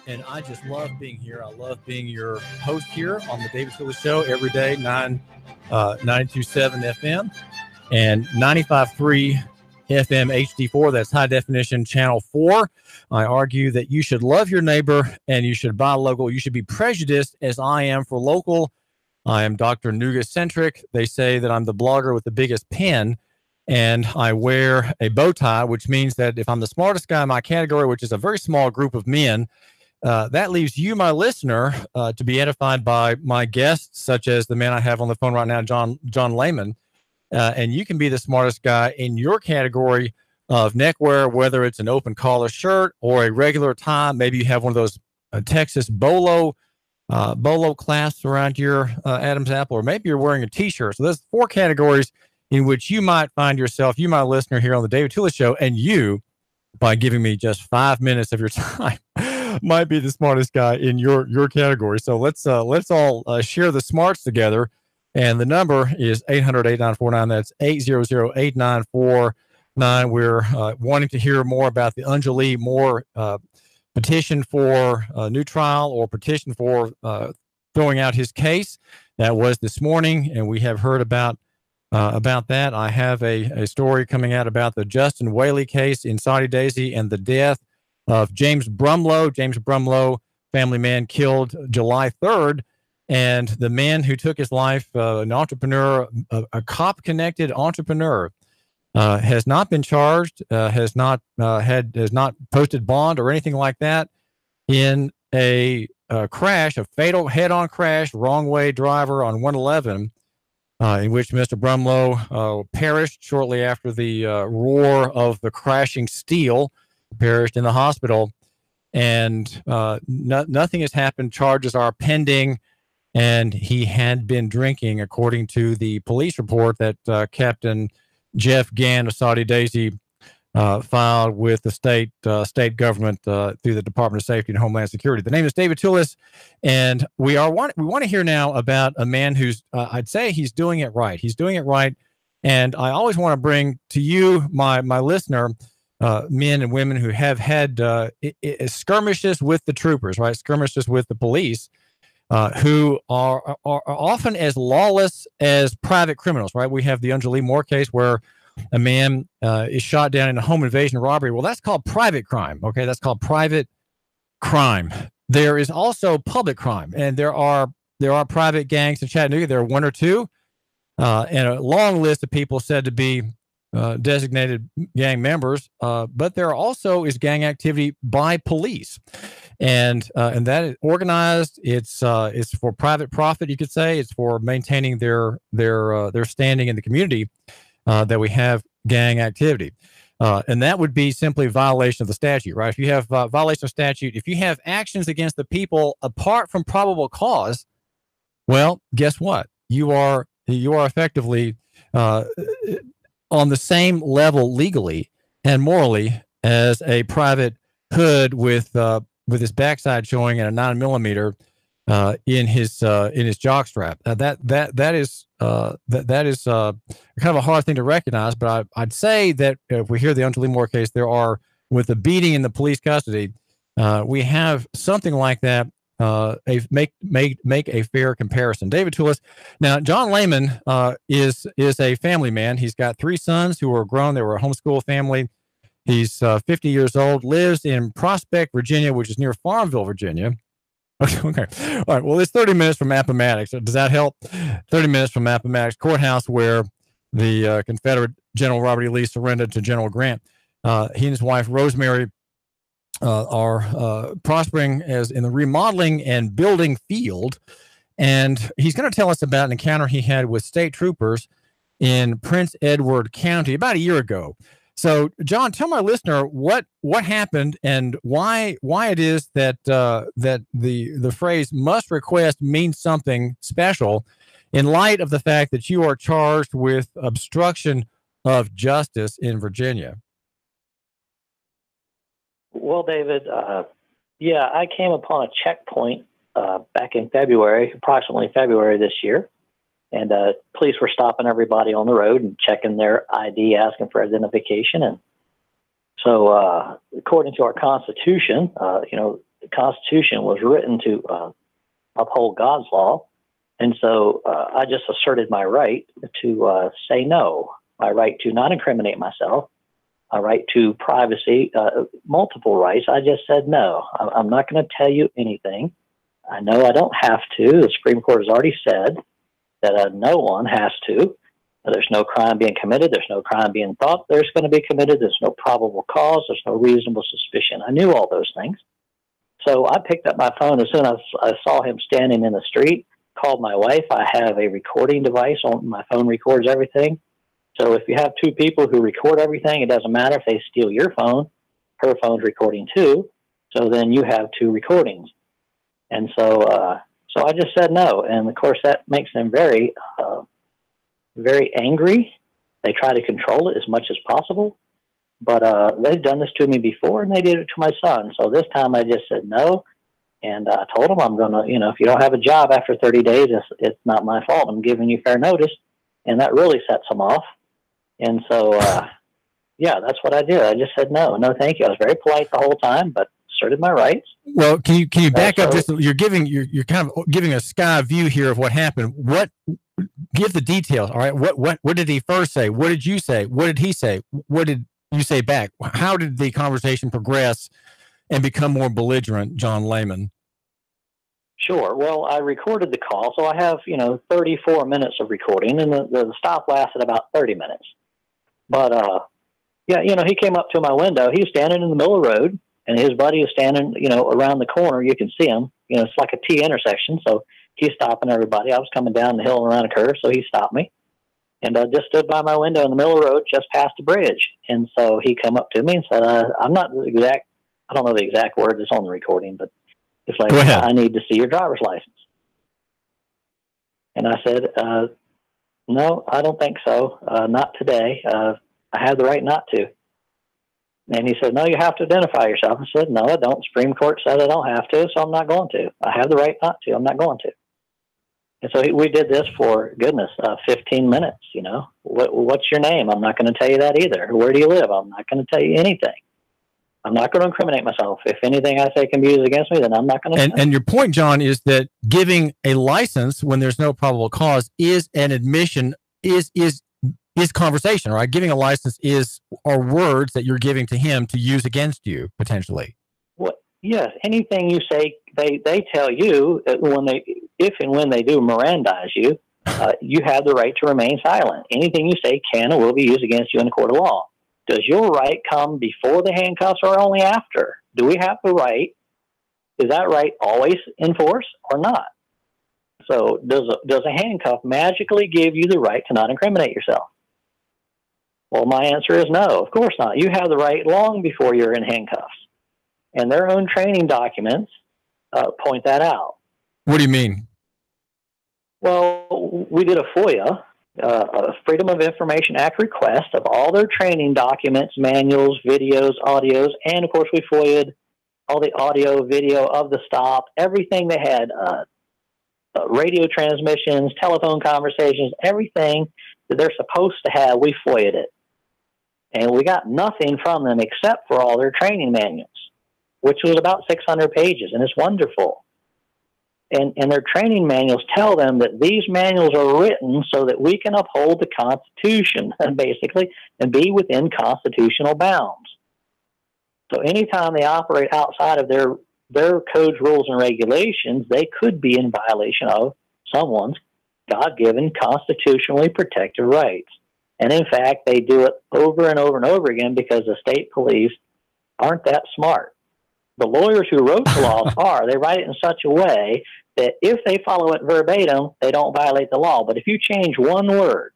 and I just love being here. I love being your host here on the David Tillis Show every day, 92.7 FM and 95.3 FM HD4. That's high definition channel 4. I argue that you should love your neighbor and you should buy local. You should be prejudiced as I am for local. I am Dr. Nougat-centric. They say that I'm the blogger with the biggest pen, and I wear a bow tie, which means that if I'm the smartest guy in my category, which is a very small group of men, that leaves you, my listener, to be edified by my guests, such as the man I have on the phone right now, John Lehman. And you can be the smartest guy in your category of neckwear, whether it's an open collar shirt or a regular tie. Maybe you have one of those Texas bolo clasps around your Adam's apple, or maybe you're wearing a T-shirt. So there's 4 categories in which you might find yourself, you, my listener, here on the David Tillis Show, and you, by giving me just 5 minutes of your time, might be the smartest guy in your category. So let's all share the smarts together. And the number is 800-8949. That's 800-8949. We're wanting to hear more about the Anjali Moore petition for a new trial, or petition for throwing out his case. That was this morning, and we have heard about that. I have a story coming out about the Justin Whaley case in Saudi Daisy and the death of James Brumlow. James Brumlow, family man, killed July 3rd. And the man who took his life, an entrepreneur, a cop-connected entrepreneur, has not been charged, has not posted bond or anything like that in a crash, a fatal head-on crash, wrong-way driver on 111, in which Mr. Brumlow perished shortly after the roar of the crashing steel, perished in the hospital, and nothing has happened. Charges are pending. And he had been drinking, according to the police report that Captain Jeff Gann of Saudi Daisy filed with the state government through the Department of Safety and Homeland Security. The name is David Tillis, and we want to hear now about a man who's I'd say he's doing it right. He's doing it right, and I always want to bring to you, my listener, men and women who have had skirmishes with the troopers, right? Skirmishes with the police. Who are often as lawless as private criminals, right? We have the Anjali Moore case where a man is shot down in a home invasion robbery. Well, that's called private crime, okay? That's called private crime. There is also public crime, and there are private gangs in Chattanooga. There are 1 or 2, and a long list of people said to be designated gang members, but there also is gang activity by police. And that is organized. It's for private profit, you could say. It's for maintaining their standing in the community that we have gang activity, and that would be simply violation of the statute, right? If you have violation of statute, if you have actions against the people apart from probable cause, well, guess what? You are effectively on the same level legally and morally as a private hood with his backside showing and a 9mm in his jockstrap. That is kind of a hard thing to recognize. But I'd say that if we hear the Anjali Moore case, there are, with the beating in the police custody, we have something like that. Make a fair comparison. David Tillis. Now, John Lehman is a family man. He's got 3 sons who are grown. They were a homeschool family. He's 50 years old, lives in Prospect, Virginia, which is near Farmville, Virginia. Okay. All right. Well, it's 30 minutes from Appomattox. Does that help? 30 minutes from Appomattox Courthouse, where the Confederate General Robert E. Lee surrendered to General Grant. He and his wife, Rosemary, are prospering as in the remodeling and building field. And he's going to tell us about an encounter he had with state troopers in Prince Edward County about a year ago. So, John, tell my listener what happened and why it is that that the phrase "must request" means something special, in light of the fact that you are charged with obstruction of justice in Virginia. Well, David, I came upon a checkpoint back in February, approximately February this year. And police were stopping everybody on the road and checking their ID, asking for identification. And so, according to our Constitution, The Constitution was written to uphold God's law. And so I just asserted my right to say no, my right to not incriminate myself, my right to privacy, multiple rights. I just said no. I'm not going to tell you anything. I know I don't have to. The Supreme Court has already said that no one has to. There's no crime being committed. There's no crime being thought there's going to be committed. There's no probable cause. There's no reasonable suspicion. I knew all those things. So I picked up my phone as soon as I saw him standing in the street, called my wife. I have a recording device on my phone, records everything. So if you have two people who record everything, it doesn't matter if they steal your phone, her phone's recording too. So then you have two recordings. And so I just said no. And of course that makes them very, very angry. They try to control it as much as possible. But they've done this to me before, and they did it to my son. So this time I just said no. And I told them I'm going to, if you don't have a job after 30 days, it's not my fault. I'm giving you fair notice. And that really sets them off. And so, yeah, that's what I did. I just said no, thank you. I was very polite the whole time, but asserted my rights. Well, can you back up just? You're kind of giving a sky view here of what happened. Give the details. All right. What did he first say? What did you say? What did he say? What did you say back? How did the conversation progress and become more belligerent, John Layman? Sure. Well, I recorded the call, so I have 34 minutes of recording, and the stop lasted about 30 minutes. But yeah, he came up to my window. He was standing in the middle of the road, and his buddy was standing, around the corner. You can see him. It's like a T intersection, so he's stopping everybody. I was coming down the hill and around a curve, so he stopped me. And I just stood by my window in the middle of the road, just past the bridge. And so he come up to me and said, I don't know the exact words. It's on the recording, but it's like, I need to see your driver's license. And I said, no, I don't think so. Not today. I have the right not to. And he said, no, you have to identify yourself. I said, no, I don't. Supreme Court said I don't have to, so I'm not going to. I have the right not to. I'm not going to. And so we did this for, 15 minutes, What's your name? I'm not going to tell you that either. Where do you live? I'm not going to tell you anything. I'm not going to incriminate myself. If anything I say can be used against me, then I'm not going to. And your point, John, is that giving a license when there's no probable cause is an admission, is conversation, right? Giving a license are words that you're giving to him to use against you potentially. Well, yes. Anything you say, they tell you that if and when they do Mirandize you, you have the right to remain silent. Anything you say can or will be used against you in a court of law. Does your right come before the handcuffs or only after? Do we have the right? Is that right always in force or not? So does a handcuff magically give you the right to not incriminate yourself? Well, my answer is no, of course not. You have the right long before you're in handcuffs. And their own training documents point that out. What do you mean? Well, we did a FOIA, a Freedom of Information Act request of all their training documents, manuals, videos, audios, and of course we FOIA'd all the audio, video of the stop, everything they had, radio transmissions, telephone conversations, everything that they're supposed to have, we FOIA'd it. And we got nothing from them except for all their training manuals, which was about 600 pages, and it's wonderful. And their training manuals tell them that these manuals are written so that we can uphold the Constitution, basically, and be within constitutional bounds. So anytime they operate outside of their codes, rules, and regulations, they could be in violation of someone's God-given constitutionally protected rights. And in fact, they do it over and over and over again because the state police aren't that smart. The lawyers who wrote the laws they write it in such a way that if they follow it verbatim, they don't violate the law. But if you change one word,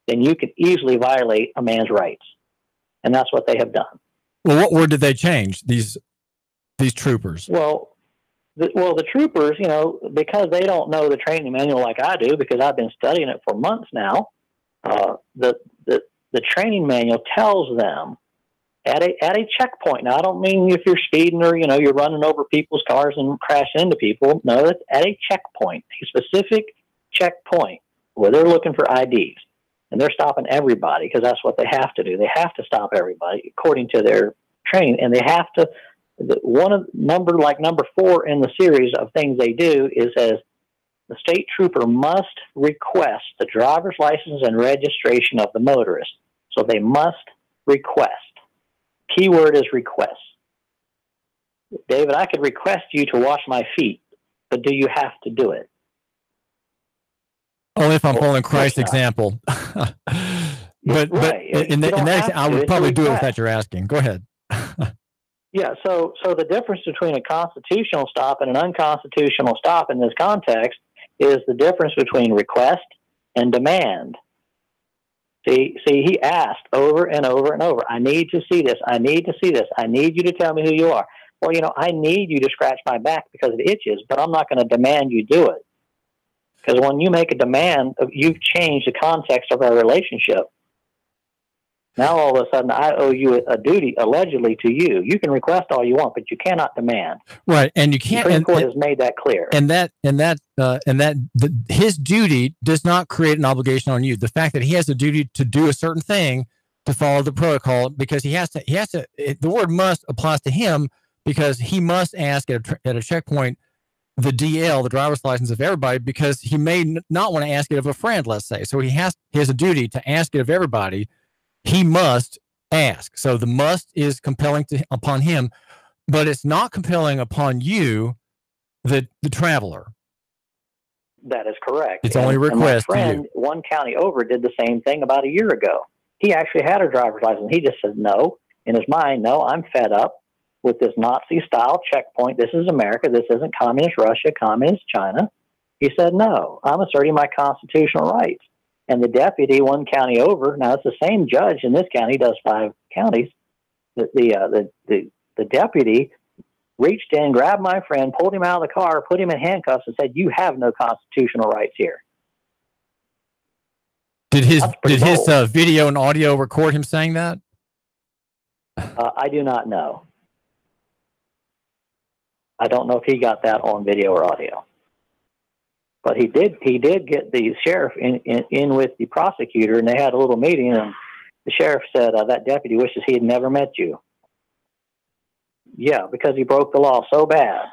then you could easily violate a man's rights. And that's what they have done. Well, what word did they change, these troopers? Well, the troopers, because they don't know the training manual like I do, because I've been studying it for months now, the training manual tells them at a checkpoint. Now, I don't mean if you're speeding or, you're running over people's cars and crashing into people. No, it's at a checkpoint, a specific checkpoint where they're looking for IDs. And they're stopping everybody because that's what they have to do. They have to stop everybody according to their training, and they have to one of number 4 in the series of things they do is says the state trooper must request the driver's license and registration of the motorist. So they must request. Keyword is request. David, I could request you to wash my feet, but do you have to do it? Only if I'm following Christ's example. But in that I would probably do it without your asking. Go ahead. Yeah, so the difference between a constitutional stop and an unconstitutional stop in this context is the difference between request and demand. See, he asked over and over and over, I need to see this, I need to see this, I need you to tell me who you are. Well, I need you to scratch my back because it itches, but I'm not going to demand you do it. Because when you make a demand, you've changed the context of our relationship. Now, all of a sudden, I owe you a duty, allegedly, to you. You can request all you want, but you cannot demand. Right, and you can't. The Supreme Court has made that clear. His duty does not create an obligation on you. The fact that he has a duty to do a certain thing, to follow the protocol, because he has to. The word "must" applies to him because he must ask at a checkpoint the DL, the driver's license of everybody, because he may not want to ask it of a friend. Let's say, so he has a duty to ask it of everybody. He must ask. So the must is compelling upon him, but it's not compelling upon you, the traveler. That is correct. It's only a request. And my friend, one county over, did the same thing about a year ago. He actually had a driver's license. He just said no. In his mind, no, I'm fed up with this Nazi-style checkpoint. This is America. This isn't communist Russia, communist China. He said, no, I'm asserting my constitutional rights. And the deputy, one county over, now it's the same judge in this county, does 5 counties. The deputy reached in, grabbed my friend, pulled him out of the car, put him in handcuffs, and said, "You have no constitutional rights here." Did his video and audio record him saying that? I do not know. I don't know if he got that on video or audio. But he did get the sheriff in with the prosecutor, and they had a little meeting, and the sheriff said, that deputy wishes he had never met you. Yeah, because he broke the law so bad.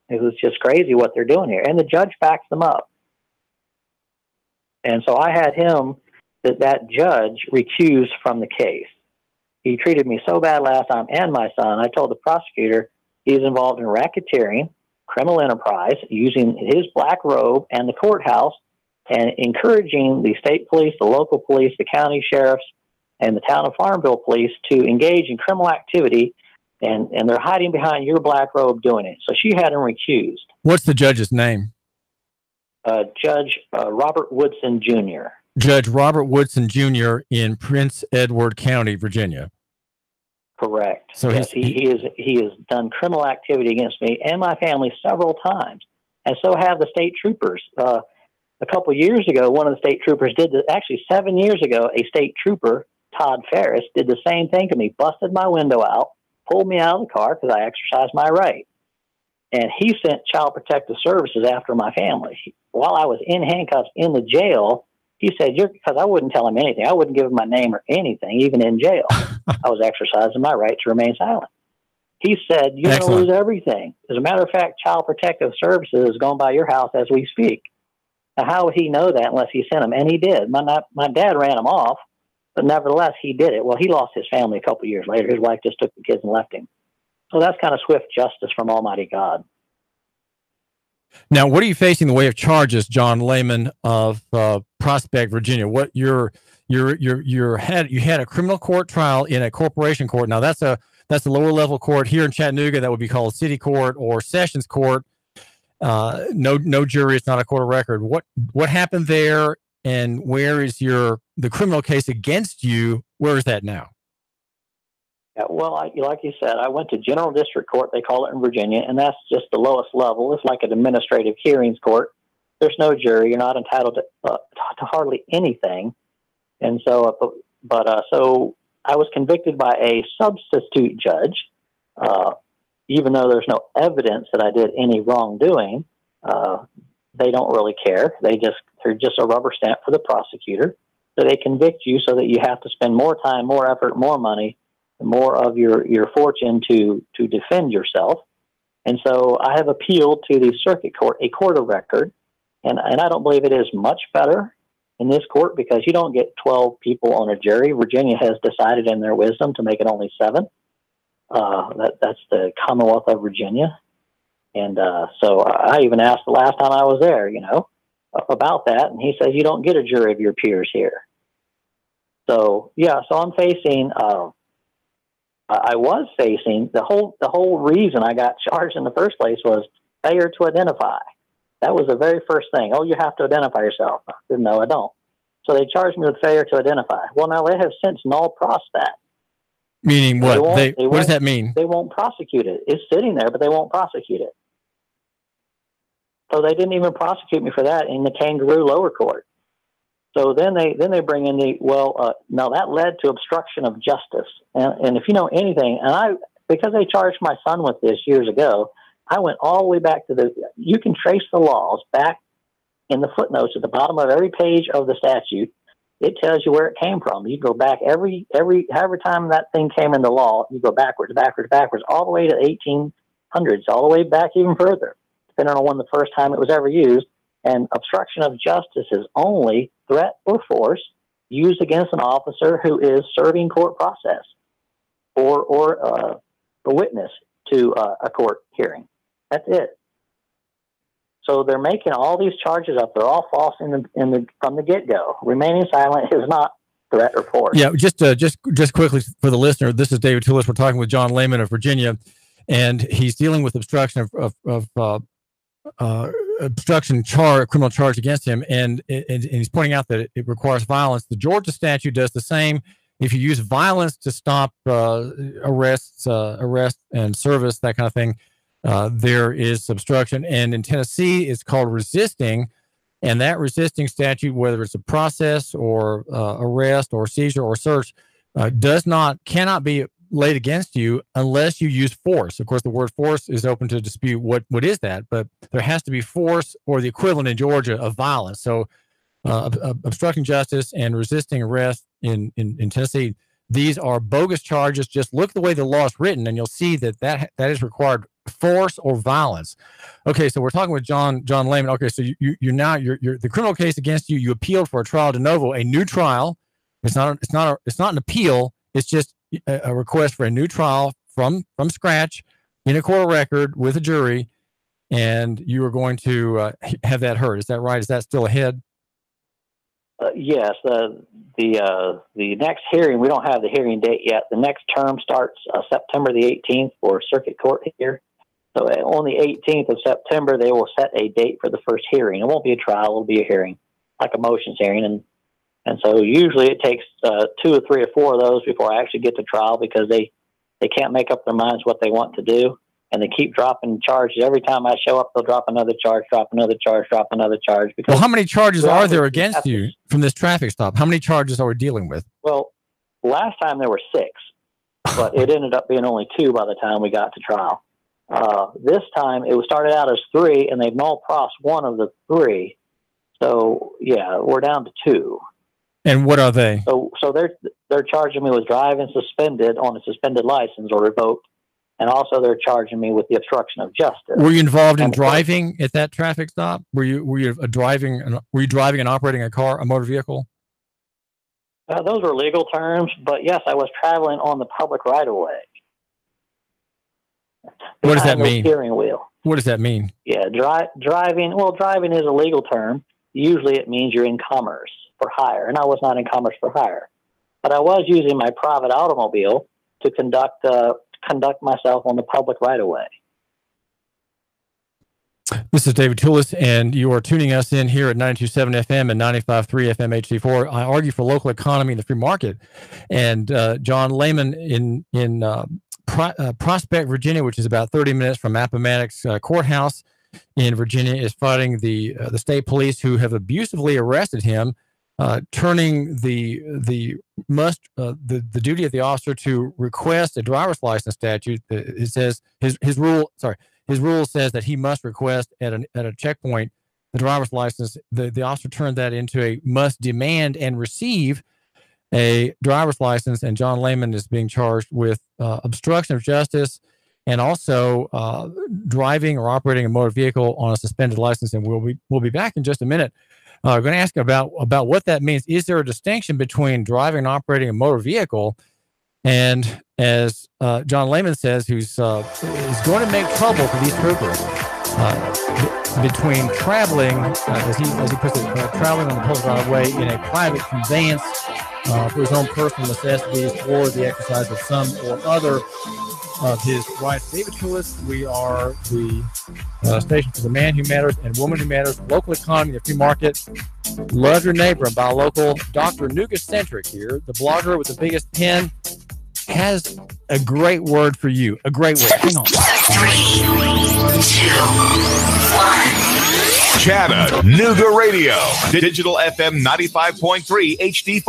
It was just crazy what they're doing here. And the judge backs them up. And so I had that judge recused from the case. He treated me so bad last time, and my son. I told the prosecutor he's involved in racketeering, criminal enterprise, using his black robe and the courthouse, and encouraging the state police, the local police, the county sheriffs, and the town of Farmville police to engage in criminal activity, and they're hiding behind your black robe doing it. So she had him recused. What's the judge's name? Judge Robert Woodson Jr. Judge Robert Woodson Jr. in Prince Edward County, Virginia. Correct. So yes, he has done criminal activity against me and my family several times, and so have the state troopers. A couple years ago, one of the state troopers actually 7 years ago, a state trooper, Todd Ferris, did the same thing to me, busted my window out, pulled me out of the car because I exercised my right. And he sent Child Protective Services after my family. While I was in handcuffs in the jail, he said, because I wouldn't tell him anything. I wouldn't give him my name or anything, even in jail. I was exercising my right to remain silent. He said, you're going to lose everything. As a matter of fact, Child Protective Services is going by your house as we speak. Now, how would he know that unless he sent him? And he did. My dad ran him off, but nevertheless, he did it. Well, he lost his family a couple years later. His wife just took the kids and left him. So that's kind of swift justice from Almighty God. Now, what are you facing in the way of charges, John Lehman of Prospect, Virginia? What you had a criminal court trial in a corporation court. Now, that's a lower level court here in Chattanooga. That would be called city court or sessions court. No jury. It's not a court of record. What happened there, and where is the criminal case against you? Where is that now? Yeah, well, like you said, I went to General District Court, they call it in Virginia, and that's just the lowest level. It's like an administrative hearings court. There's no jury. You're not entitled to hardly anything. And so, so I was convicted by a substitute judge, even though there's no evidence that I did any wrongdoing. They don't really care. They're just a rubber stamp for the prosecutor. So they convict you so that you have to spend more time, more effort, more money more of your fortune to defend yourself. And so I have appealed to the circuit court, a court of record, and I don't believe it is much better in this court because you don't get 12 people on a jury. Virginia has decided in their wisdom to make it only 7. That's the Commonwealth of Virginia. And so I even asked the last time I was there, about that. And he says, you don't get a jury of your peers here. So, so I'm facing, I was facing the whole reason I got charged in the first place was failure to identify. That was the very first thing. Oh, you have to identify yourself. I said, no, I don't. So they charged me with failure to identify. Well, now they have since null pros that. Meaning what? What does that mean? They won't prosecute it. It's sitting there, but they won't prosecute it. So they didn't even prosecute me for that in the kangaroo lower court. So then they bring in now that led to obstruction of justice. And if you know anything, because they charged my son with this years ago, I went all the way back to you can trace the laws back in the footnotes at the bottom of every page of the statute. It tells you where it came from. You go back however time that thing came into law, you go backwards, all the way to the 1800s, all the way back even further, depending on when the first time it was ever used. And obstruction of justice is only threat or force used against an officer who is serving court process or a witness to a court hearing. That's it. So they're making all these charges up. They're all false from the get-go. Remaining silent is not threat or force. Yeah, just quickly for the listener, this is David Toulis. We're talking with John Lehman of Virginia, and he's dealing with obstruction of obstruction criminal charge against him, and he's pointing out that it requires violence. The Georgia statute does the same. If you use violence to stop arrest and service, that kind of thing, there is obstruction. And in Tennessee, it's called resisting. And that resisting statute, whether it's a process or arrest or seizure or search, cannot be laid against you unless you use force. Of course, the word force is open to dispute. What is that? But there has to be force or the equivalent in Georgia of violence. So obstructing justice and resisting arrest in Tennessee, these are bogus charges. Just look the way the law is written, and you'll see that is required force or violence. Okay, so we're talking with John Lehman. Okay, so you're now the criminal case against you. You appealed for a trial de novo, a new trial. It's not an appeal. It's just a request for a new trial from scratch in a court of record with a jury, and you are going to have that heard. Is that right? Is that still ahead? Yes. The next hearing, we don't have the hearing date yet. The next term starts September the 18th for circuit court here. So on the 18th of September, they will set a date for the first hearing. It won't be a trial. It'll be a hearing, like a motions hearing. And so usually it takes 2 or 3 or 4 of those before I actually get to trial because they can't make up their minds what they want to do. And they keep dropping charges. Every time I show up, they'll drop another charge, drop another charge, drop another charge. Well, how many charges are there against you from this traffic stop? How many charges are we dealing with? Well, last time there were 6, but it ended up being only 2 by the time we got to trial. This time it started out as 3, and they've null pros 1 of the 3. So yeah, we're down to 2. And what are they? So they're charging me with driving suspended on a suspended license or revoked. And also, they're charging me with the obstruction of justice. Were you involved in driving at that traffic stop? Were you driving and operating a motor vehicle? Those are legal terms, but yes, I was traveling on the public right of way. What does that mean? Steering wheel. What does that mean? Yeah, driving. Well, driving is a legal term. Usually, it means you're in commerce for hire, and I was not in commerce for hire, but I was using my private automobile to conduct myself on the public right of way. This is David Toulis, and you are tuning us in here at 92.7 FM and 95.3 FM HD4. I argue for local economy and the free market. And John Lehman in Prospect, Virginia, which is about 30 minutes from Appomattox Courthouse in Virginia, is fighting the state police who have abusively arrested him, turning the duty of the officer to request a driver's license statute. It says his rule says that he must request at a checkpoint the driver's license. The officer turned that into a must demand and receive. a driver's license, and John Lehman is being charged with obstruction of justice and also driving or operating a motor vehicle on a suspended license. And we'll be back in just a minute. I'm going to ask about what that means. Is there a distinction between driving and operating a motor vehicle? And as John Lehman says, who's is going to make trouble for these troopers between traveling, as he puts it, traveling on the public right of way in a private conveyance for his own personal necessities or the exercise of some or other of his rights. David Toulis, we are the station for the man who matters and woman who matters, local economy, the free market. Love your neighbor and buy local. Dr. Nugacentric here, the blogger with the biggest pen, has a great word for you. A great word. Hang on. 3, 2, 1. Chattanooga Radio. Digital FM 95.3 HD4.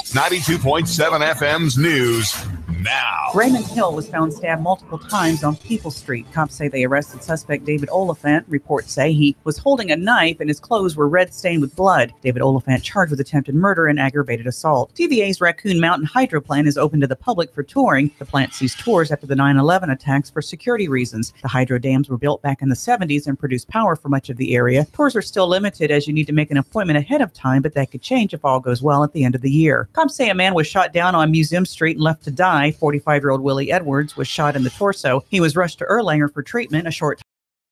92.7 FM's news now. Raymond Hill was found stabbed multiple times on People Street. Cops say they arrested suspect David Oliphant. Reports say he was holding a knife and his clothes were red stained with blood. David Oliphant charged with attempted murder and aggravated assault. TVA's Raccoon Mountain Hydro Plant is open to the public for touring. The plant ceased tours after the 9/11 attacks for security reasons. The hydro dams were built back in the 70s and produced power for much of the area. Tours are still limited as you need to make an appointment ahead of time, but that could change if all goes well at the end of the year. Cops say a man was shot down on Museum Street and left to die. 45-year-old Willie Edwards was shot in the torso. He was rushed to Erlanger for treatment. A short